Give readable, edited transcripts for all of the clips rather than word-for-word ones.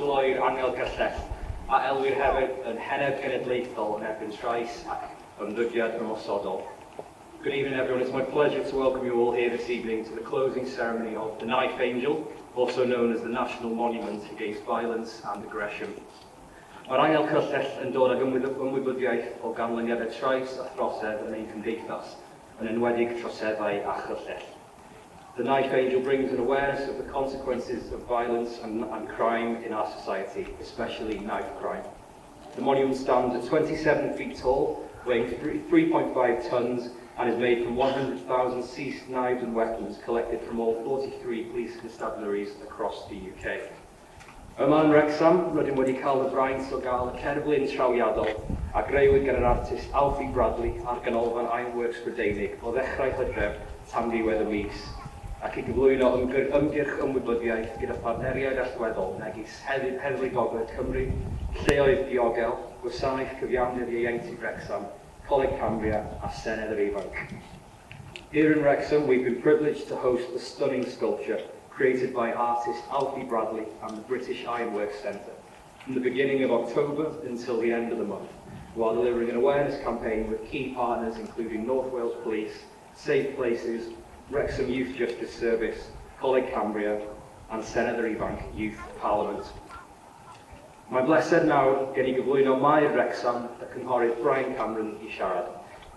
gloi'r ailgyllell, a elwir hefyd yn heneb genedlaethol yn erbyn trais ac ymddygiad ymosodol. Good evening, everyone. It's my pleasure to welcome you all here this evening to the closing ceremony of the Knife Angel, also known as the National Monument Against Violence and Aggression. Mae'r ailgyllell yn dod ag ymwybyddiaeth o ganlyniadau trais a throsedd yn ein cymdeithas, yn enwedig troseddau a chyllell. The Knife Angel brings an awareness of the consequences of violence and crime in our society, especially knife crime. The monument stands at 27 feet tall, weighing 3.5 tons, and is made from 100,000 seized knives and weapons collected from all 43 police constabularies across the UK. Yma yn Wrecsam, rydym wedi cael y braint o gael y cerflun trawiadol a greuwyd gan yr artist Alfie Bradley a'r ganolfan Ironworks Brydeinig o ddechrau Hydref tan ddiwedd y mis, ac i gyflwyno ymgyrch ymwybyddiaeth gyda partneriaid allweddol megis Heddlu Gogledd Cymru, Lleoedd Diogel, Gwasanaeth Cyfiawnder Ieuenctid Wrecsam, Coleg Cambria a Senedd yr Ifanc. Here in Wrecsam, we've been privileged to host the stunning sculpture created by artist Alfie Bradley and the British Ironworks Centre from the beginning of October until the end of the month, while delivering an awareness campaign with key partners including North Wales Police, Safe Places, Wrecsam Youth Justice Service, Coleg Cambria and Senedd yr Ifanc Youth Parliament. Mae blesed nawr gen I gyflwyno Mair Wrecsam, y cynghorydd Brian Cameron I siarad.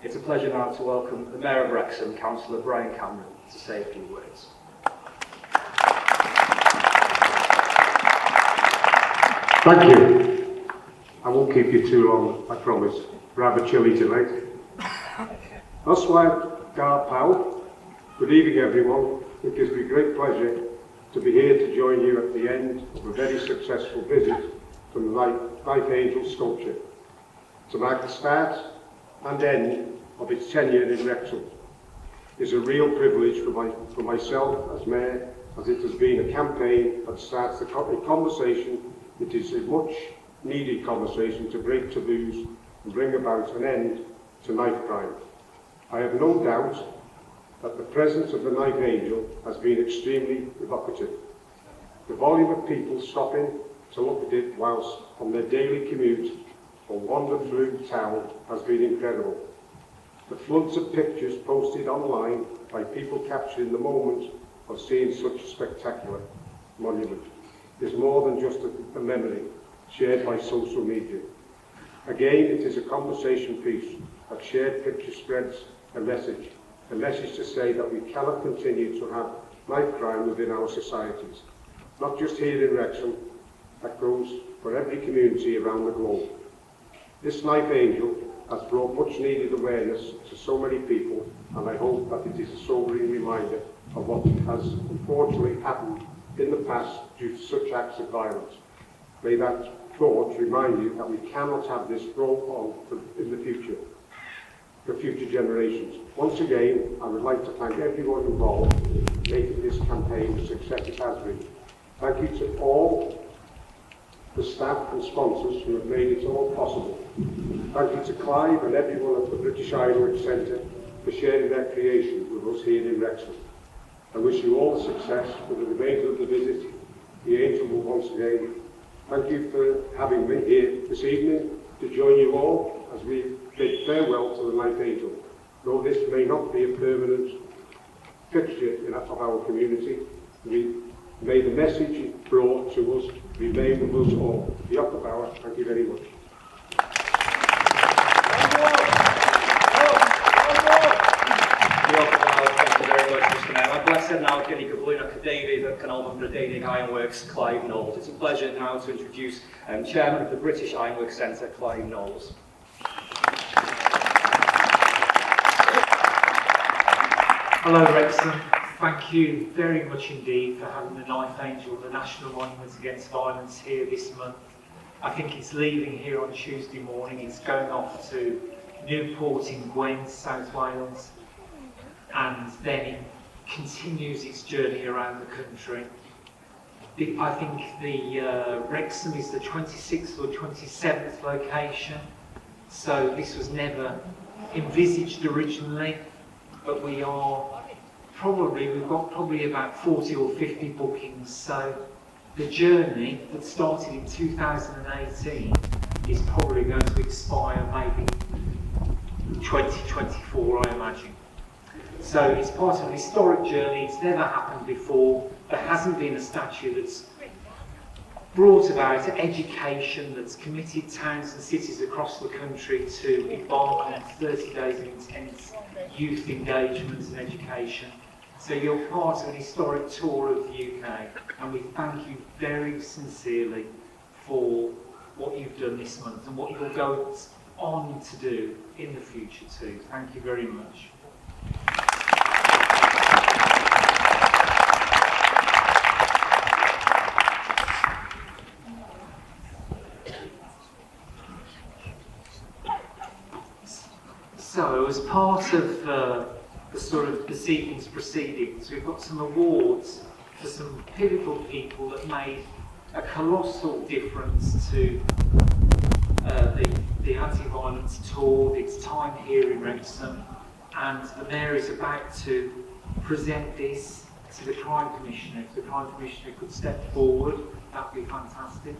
It's a pleasure now to welcome the Mayor of Wrecsam, Councillor Brian Cameron, to say a few words. Thank you. I won't keep you too long, I promise. Rather chilly tonight. Oswald Garpow. Good evening, everyone. It gives me great pleasure to be here to join you at the end of a very successful visit from the Knife Angel sculpture to mark the start and end of its tenure in Wrexham. It's a real privilege for myself as Mayor, as it has been a campaign that starts a conversation. It is a much needed conversation to break taboos and bring about an end to knife crime. I have no doubt that the presence of the Knife Angel has been extremely evocative. The volume of people stopping to look at it whilst on their daily commute or wander through town has been incredible. The floods of pictures posted online by people capturing the moment of seeing such a spectacular monument is more than just a memory shared by social media. Again, it is a conversation piece that shared picture spreads a message to say that we cannot continue to have knife crime within our societies, not just here in Wrexham, that goes for every community around the globe. This Knife Angel has brought much needed awareness to so many people, and I hope that it is a sobering reminder of what has unfortunately happened in the past due to such acts of violence. May that thought remind you that we cannot have this go on in the future, for future generations. Once again, I would like to thank everyone involved in making this campaign the success it has been. Thank you to all the staff and sponsors who have made it all possible. Thank you to Clive and everyone at the British Ironworks Centre for sharing their creation with us here in Wrexham. I wish you all the success for the remainder of the visit. The Angel will once again thank you for having me here this evening to join you all as we bid farewell to the Knife Angel. Though this may not be a permanent fixture of our community, may the message brought to us remain with us all. The Upper Bower, thank you very much. Blessed now gen I gyflwyno cadeirydd y Canolfan Brydeinig Ironworks, Clive Knowles. It's a pleasure now to introduce Chairman of the British Ironworks Centre, Clive Knowles. Hello Wrexham, thank you very much indeed for having the Knife Angel, the National Monument Against Violence here this month. I think it's leaving here on Tuesday morning, it's going off to Newport in Gwent, South Wales, and then it continues its journey around the country. I think the Wrexham is the 26th or 27th location, so this was never envisaged originally, but we've got probably about 40 or 50 bookings, so the journey that started in 2018 is probably going to expire maybe 2024, I imagine. So it's part of a historic journey. It's never happened before. There hasn't been a statue that's brought about education, that's committed towns and cities across the country to embark on 30 days of intense youth engagement and education. So you're part of an historic tour of the UK, and we thank you very sincerely for what you've done this month and what you'll go on to do in the future too. Thank you very much. So, as part of the sort of this evening's proceedings, we've got some awards for some pivotal people that made a colossal difference to the anti-violence tour, its time here in Wrecsam, and the Mayor is about to present this to the Crime Commissioner. If the Crime Commissioner could step forward, that would be fantastic.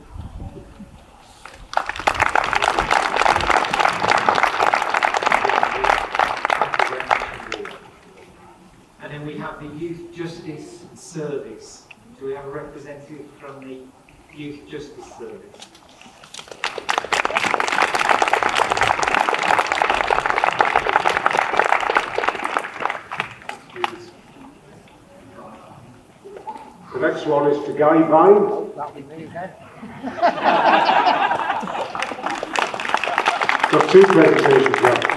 And then we have the Youth Justice Service. Do we have a representative from the Youth Justice Service? The next one is to Guy Vine. That'll be me again. Got two presentations left.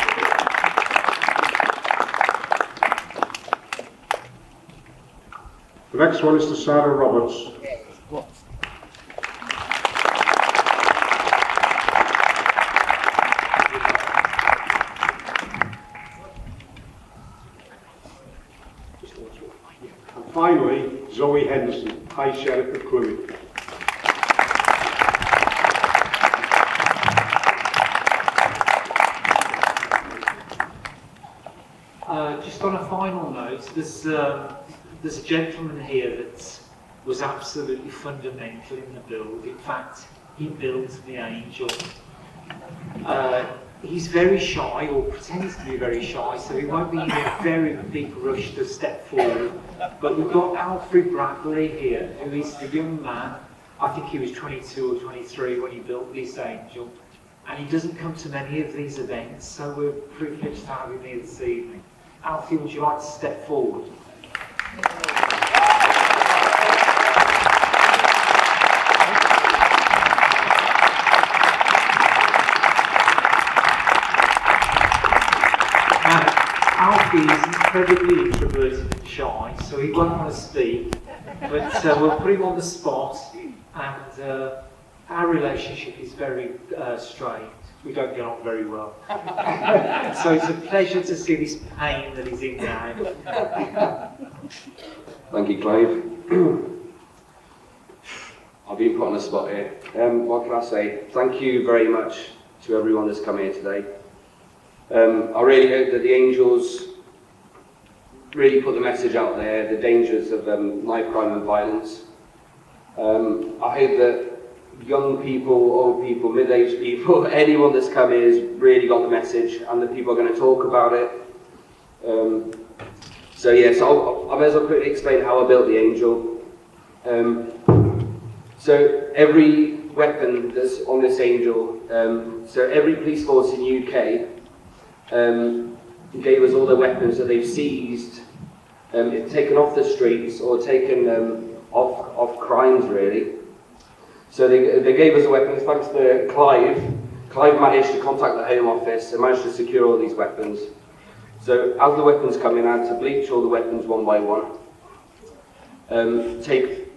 The next one is to Sarah Roberts. What? And finally, Zoe Henderson, High Sheriff of Clwyd. Just on a final note, there's a gentleman here that was absolutely fundamental in the build. In fact, he built the Angel. He's very shy, or pretends to be very shy, so he won't be in a very big rush to step forward. But we've got Alfred Bradley here, who is the young man. I think he was 22 or 23 when he built this Angel. And he doesn't come to many of these events, so we're privileged to have him here this evening. Alfie, would you like to step forward? Alfie is incredibly introverted and shy, so he won't want to speak, but we'll put him on the spot, and our relationship is very strained. We don't get on very well. So it's a pleasure to see this pain that he's in now. Thank you, Clive. I've been put on the spot here. What can I say? Thank you very much to everyone that's come here today. I really hope that the Angels really put the message out there, the dangers of knife crime and violence. I hope that young people, old people, middle-aged people, anyone that's come here has really got the message, and that people are going to talk about it. So I may as well quickly explain how I built the Angel. So every weapon that's on this Angel, so every police force in the UK gave us all the weapons that they've seized, taken off the streets or taken off crimes, really. So they gave us the weapons thanks to Clive. Clive managed to contact the Home Office and managed to secure all these weapons. So as the weapons come in, I had to bleach all the weapons one by one. Take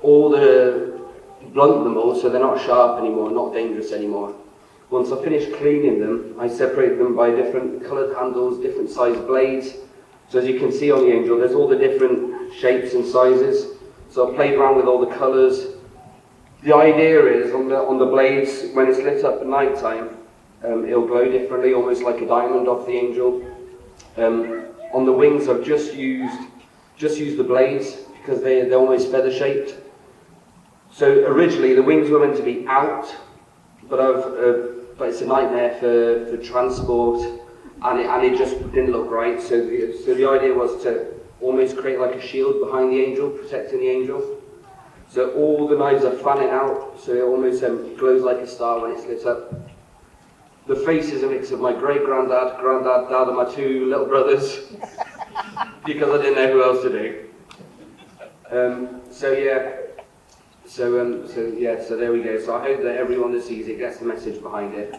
all blunt them all so they're not sharp anymore, not dangerous anymore. Once I finished cleaning them, I separated them by different coloured handles, different sized blades. So as you can see on the Angel, there's all the different shapes and sizes. So I played around with all the colours. The idea is on the blades, when it's lit up at night time, it'll glow differently, almost like a diamond off the Angel. On the wings, I've just used the blades because they're almost feather shaped. So originally the wings were meant to be out, but it's a nightmare for transport, and it just didn't look right. So the idea was to almost create like a shield behind the angel, protecting the angel. So all the knives are fanning out, so it almost glows like a star when it's lit up. The face is a mix of my great-granddad, granddad, dad, and my two little brothers, because I didn't know who else to do. So there we go. So I hope that everyone that sees it gets the message behind it.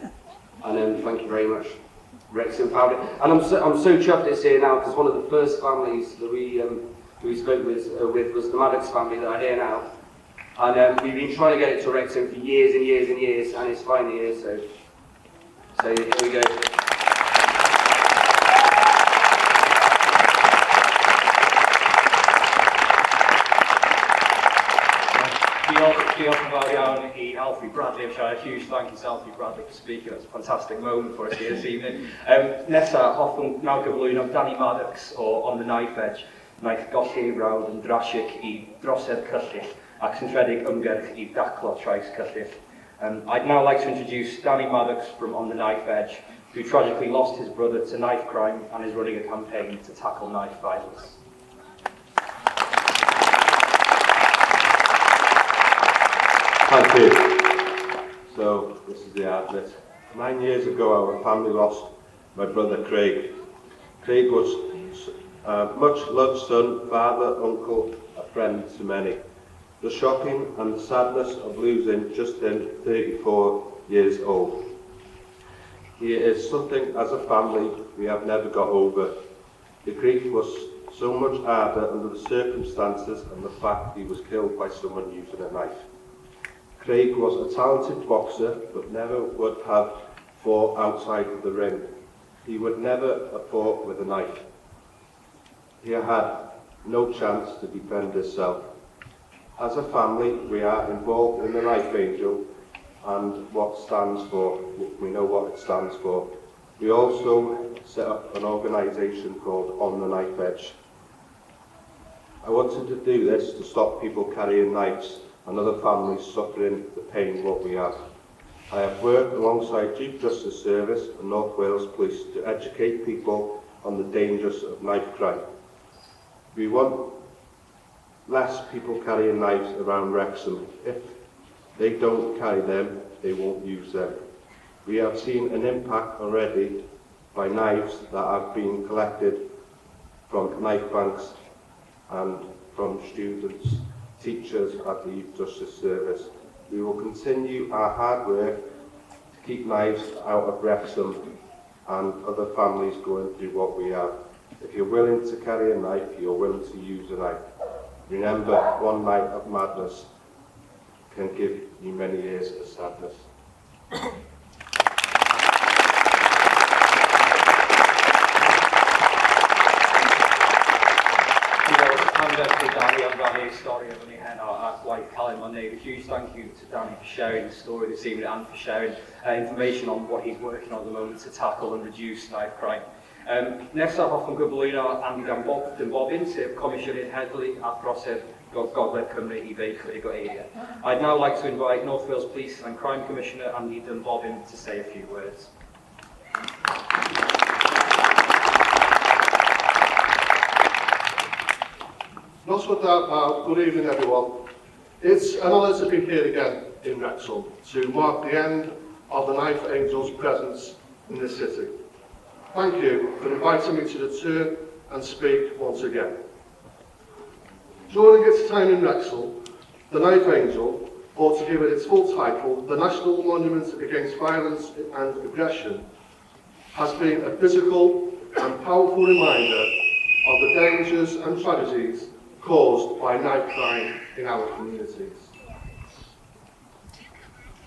And thank you very much, Wrecsam found it. And I'm so chuffed it's here now, because one of the first families that we spoke with was the Maddox family that are here now. And we've been trying to get it to Wrecsam for years and years and years, and it's finally here. So here we go. Diolch yn fawr iawn I Alfie Bradley. A huge thank you to Alfie Bradley for speaking. It's a fantastic moment for us here this evening. Nesa, hoffwn nawr gyflwyno Danny Maddox o On the Knife Edge. Wnaeth golli rawd yn drasig I drosedd cyllyll ac sy'n rhedeg ymgyrch I daclo trais cyllyll. I'd now like to introduce Danny Maddox from On the Knife Edge, who tragically lost his brother to knife crime and is running a campaign to tackle knife violence. Thank you. So, this is the advert. 9 years ago, our family lost my brother Craig. Craig was a much loved son, father, uncle, a friend to many. The shocking and the sadness of losing just then 34 years old. He is something as a family we have never got over. The grief was so much harder under the circumstances and the fact he was killed by someone using a knife. Craig was a talented boxer, but never would have fought outside of the ring. He would never have fought with a knife. He had no chance to defend himself. As a family, we are involved in the Knife Angel and what stands for. We know what it stands for. We also set up an organisation called On the Knife Edge. I wanted to do this to stop people carrying knives and other families suffering the pain what we have. I have worked alongside Chief Justice Service and North Wales Police to educate people on the dangers of knife crime. We want less people carrying knives around Wrexham. If they don't carry them, they won't use them. We have seen an impact already by knives that have been collected from knife banks and from students, teachers at the Youth Justice Service. We will continue our hard work to keep knives out of Wrexham and other families going through what we have. If you're willing to carry a knife, you're willing to use a knife. Remember, one night of madness can give you many years of sadness. Danny am rannu'r stori efo ni heno a gwaith caled ma'n neud. A huge thank you to Danny for sharing the story this evening and for sharing information on what he's working on at the moment to tackle and reduce knife crime. Nesaf hoffwn gyflwyno Andy Dunbobin, sef Comisiynydd Heddlu a Throsedd Gogledd Cymru I Feichlig o Eiriau. I'd now like to invite North Wales Police and Crime Commissioner Andy Dunbobin to say a few words. Good evening everyone. It's an honour to be here again in Wrexham to mark the end of the Knife Angel's presence in this city. Thank you for inviting me to return and speak once again. During its time in Wrexham, the Knife Angel, or to give it its full title, the National Monument Against Violence and Aggression, has been a physical and powerful reminder of the dangers and tragedies caused by knife crime in our communities.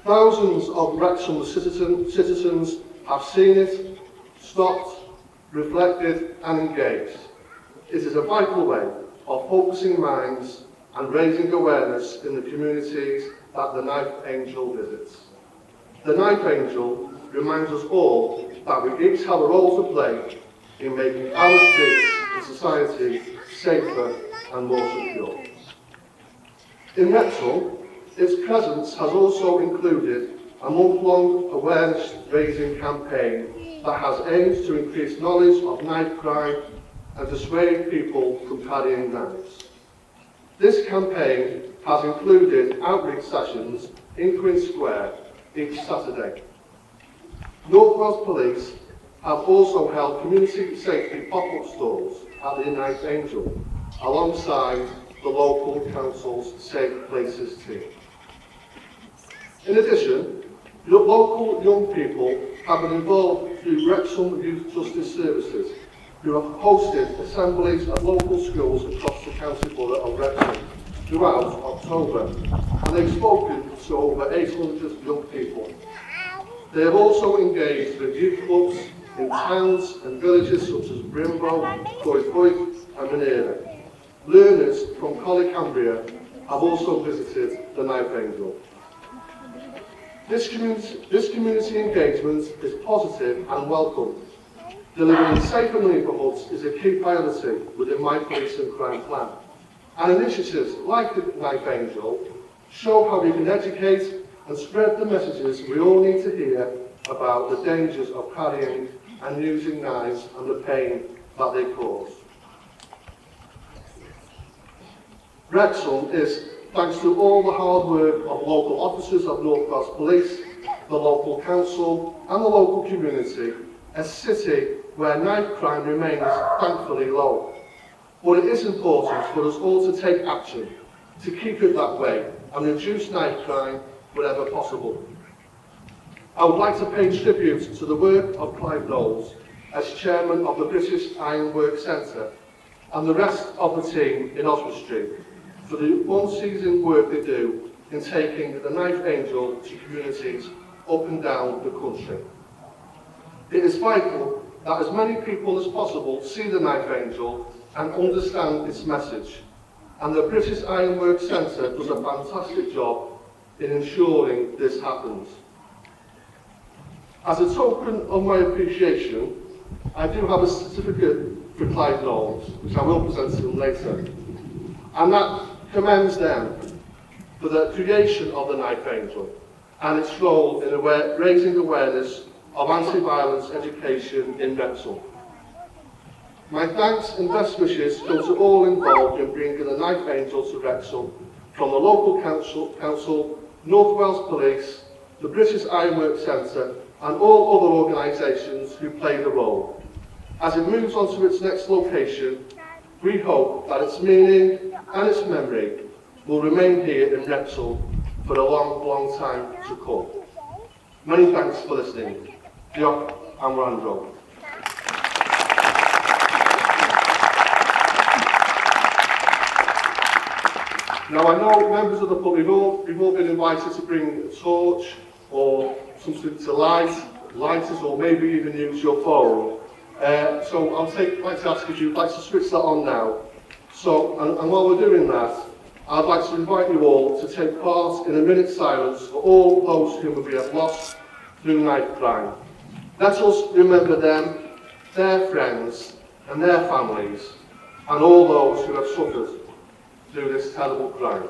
Thousands of Wrexham citizens have seen it, stopped, reflected and engaged. It is a vital way of focusing minds and raising awareness in the communities that the Knife Angel visits. The Knife Angel reminds us all that we each have a role to play in making our streets and society safer and more secure. In Wrexham, Its presence has also included a month-long awareness-raising campaign that has aimed to increase knowledge of knife crime and dissuade people from carrying knives. This campaign has included outreach sessions in Queen Square each Saturday. North Wales Police have also held community safety pop-up stores at the Knife Angel, alongside the local council's Safe Places team. In addition, local young people have been involved through Wrecsam Youth Justice Services, who have hosted assemblies at local schools across the county borough of Wrecsam throughout October, and they've spoken to over 800 young people. They have also engaged with youth clubs in towns and villages such as Brimbo, Coedpoeth and Maneira. Learners from Coleg Cambria have also visited the Knife Angel. This community engagement is positive and welcome. Delivering safer neighbourhoods is a key priority within my police and crime plan. And initiatives like the Knife Angel show how we can educate and spread the messages we all need to hear about the dangers of carrying and using knives and the pain that they cause. Wrecsam is, thanks to all the hard work of local officers of North Wales Police, the local council and the local community, a city where knife crime remains thankfully low. But it is important for us all to take action to keep it that way and reduce knife crime wherever possible. I would like to pay tribute to the work of Clive Knowles as chairman of the British Ironwork Centre and the rest of the team in Oswestry for the unceasing work they do in taking the Knife Angel to communities up and down the country. It is vital that as many people as possible see the Knife Angel and understand its message, and the British Ironwork Centre does a fantastic job in ensuring this happens. As a token of my appreciation, I do have a certificate for Clive Knowles, which I will present to them later, and that commends them for the creation of the Knife Angel and its role in raising awareness of anti-violence education in Wrecsam. My thanks and best wishes go to all involved in bringing the Knife Angel to Wrecsam, from the local council, North Wales Police, the British Ironwork Centre and all other organisations who played a role. As it moves on to its next location, we hope that its meaning and its memory will remain here in Wrecsam for a long, long time to come. Many thanks for listening. Diolch am wrando. Now I know members of the public, you've all been invited to bring a torch or something to lighters, or maybe even use your phone. So I'd like to ask if you'd like to switch that on now. So, and while we're doing that, I'd like to invite you all to take part in a minute's silence for all those whom we have lost through knife crime. Let us remember them, their friends and their families, and all those who have suffered through this terrible crime.